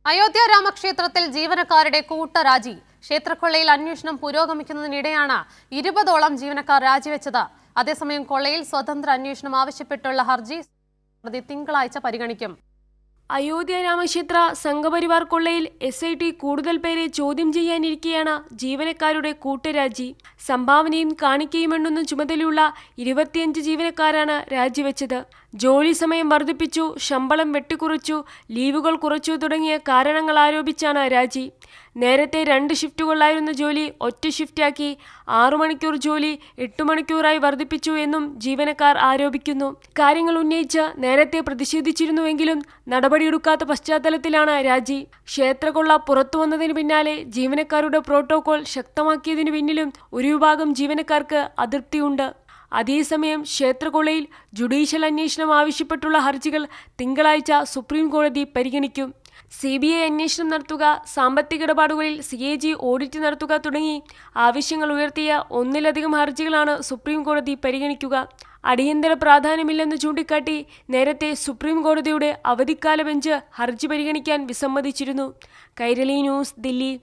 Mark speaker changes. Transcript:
Speaker 1: അയോധ്യ രാമക്ഷേത്രത്തിൽ ജീവനക്കാരുടെ കൂട്ടരാജി. ക്ഷേത്രക്കൊള്ളയിൽ അന്വേഷണം പുരോഗമിക്കുന്നതിനിടെയാണ് 20ഓളം ജീവനക്കാർ രാജിവെച്ചത്. അതേസമയം കൊള്ളയിൽ സ്വതന്ത്ര അന്വേഷണം ആവശ്യപ്പെട്ടുള്ള ഹർജി തിങ്കളാഴ്ച പരിഗണിക്കും.
Speaker 2: അയോധ്യ രാമക്ഷേത്ര സംഘപരിവാർ കൊള്ളയിൽ SIT കൂടുതൽ പേരെ ചോദ്യം ചെയ്യാനിരിക്കെയാണ് ജീവനക്കാരുടെ കൂട്ടരാജി. സംഭാവനയും കാണിക്കയും എണ്ണുന്ന ചുമതലയുള്ള 25 ജീവനക്കാരാണ് രാജിവെച്ചത്. ജോലി സമയം വർദ്ധിപ്പിച്ചു, ശമ്പളം വെട്ടിക്കുറച്ചു, ലീവുകൾ കുറച്ചു തുടങ്ങിയ കാരണങ്ങൾ ആരോപിച്ചാണ് രാജി. നേരത്തെ 2 ഷിഫ്റ്റുകളായിരുന്ന ജോലി ഒറ്റ ഷിഫ്റ്റാക്കി 6 മണിക്കൂർ ജോലി 8 മണിക്കൂറായി വർദ്ധിപ്പിച്ചു എന്നും ജീവനക്കാർ ആരോപിക്കുന്നു. കാര്യങ്ങൾ ഉന്നയിച്ച് നേരത്തെ പ്രതിഷേധിച്ചിരുന്നുവെങ്കിലും നടപടിയെടുക്കാത്ത പശ്ചാത്തലത്തിലാണ് രാജി. ക്ഷേത്രകൊള്ള പുറത്തുവന്നതിന് പിന്നാലെ ജീവനക്കാരുടെ പ്രോട്ടോകോൾ ശക്തമാക്കിയതിനു പിന്നിലും ഒരു വിഭാഗം ജീവനക്കാർക്ക് അതൃപ്തിയുണ്ട്. അതേസമയം ക്ഷേത്രകൊള്ളയിൽ ജുഡീഷ്യൽ അന്വേഷണം ആവശ്യപ്പെട്ടുള്ള ഹർജികൾ തിങ്കളാഴ്ച സുപ്രീം കോടതി പരിഗണിക്കും. CBI അന്വേഷണം നടത്തുക, സാമ്പത്തിക ഇടപാടുകളിൽ CAG ഓഡിറ്റ് നടത്തുക തുടങ്ങി ആവശ്യങ്ങൾ ഉയർത്തിയ 1ലധികം ഹർജികളാണ് സുപ്രീം കോടതി പരിഗണിക്കുക. അടിയന്തര പ്രാധാന്യമില്ലെന്ന് ചൂണ്ടിക്കാട്ടി നേരത്തെ സുപ്രീം കോടതിയുടെ അവധിക്കാല ബെഞ്ച് ഹർജി പരിഗണിക്കാൻ വിസമ്മതിച്ചിരുന്നു. കൈരളി ന്യൂസ്, ദില്ലി.